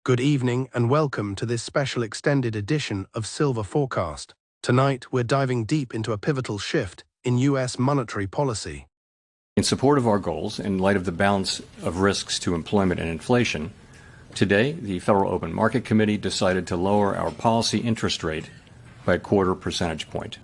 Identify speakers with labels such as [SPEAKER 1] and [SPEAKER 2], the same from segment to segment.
[SPEAKER 1] Good evening and welcome to this special extended edition of Silver Forecast. Tonight, we're diving deep into a pivotal shift in U.S. monetary policy.
[SPEAKER 2] In support of our goals, in light of the balance of risks to employment and inflation, today the Federal Open Market Committee decided to lower our policy interest rate by a quarter percentage point.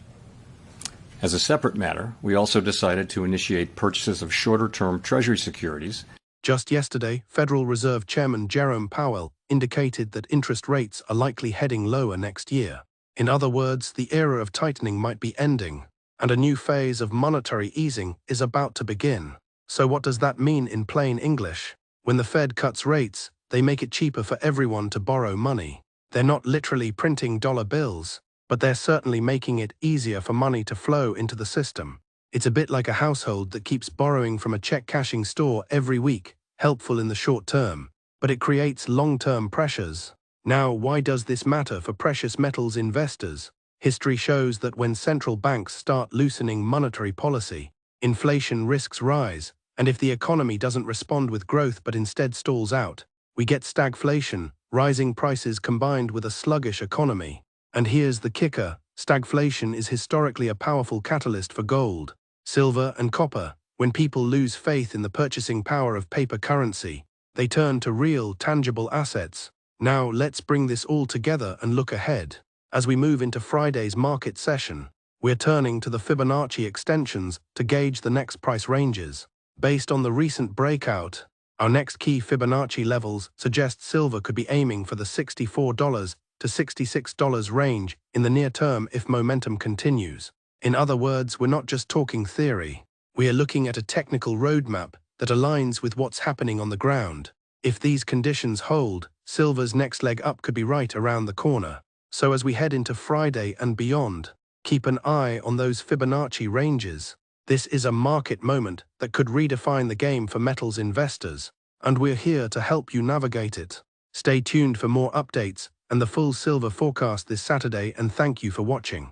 [SPEAKER 2] As a separate matter, we also decided to initiate purchases of shorter-term Treasury securities.
[SPEAKER 1] Just yesterday, Federal Reserve Chairman Jerome Powell indicated that interest rates are likely heading lower next year. In other words, the era of tightening might be ending, and a new phase of monetary easing is about to begin. So what does that mean in plain English? When the Fed cuts rates, they make it cheaper for everyone to borrow money. They're not literally printing dollar bills, but they're certainly making it easier for money to flow into the system. It's a bit like a household that keeps borrowing from a check-cashing store every week, helpful in the short term, but it creates long-term pressures. Now, why does this matter for precious metals investors? History shows that when central banks start loosening monetary policy, inflation risks rise, and if the economy doesn't respond with growth but instead stalls out, we get stagflation, rising prices combined with a sluggish economy. And here's the kicker: stagflation is historically a powerful catalyst for gold, silver, and copper. When people lose faith in the purchasing power of paper currency, they turn to real, tangible assets. Now, let's bring this all together and look ahead. As we move into Friday's market session, we're turning to the Fibonacci extensions to gauge the next price ranges. Based on the recent breakout, our next key Fibonacci levels suggest silver could be aiming for the $64 to $66 range in the near term if momentum continues. In other words, we're not just talking theory. We are looking at a technical roadmap that aligns with what's happening on the ground. If these conditions hold, silver's next leg up could be right around the corner. So as we head into Friday and beyond, keep an eye on those Fibonacci ranges. This is a market moment that could redefine the game for metals investors, and we're here to help you navigate it. Stay tuned for more updates and the full silver forecast this Saturday, and thank you for watching.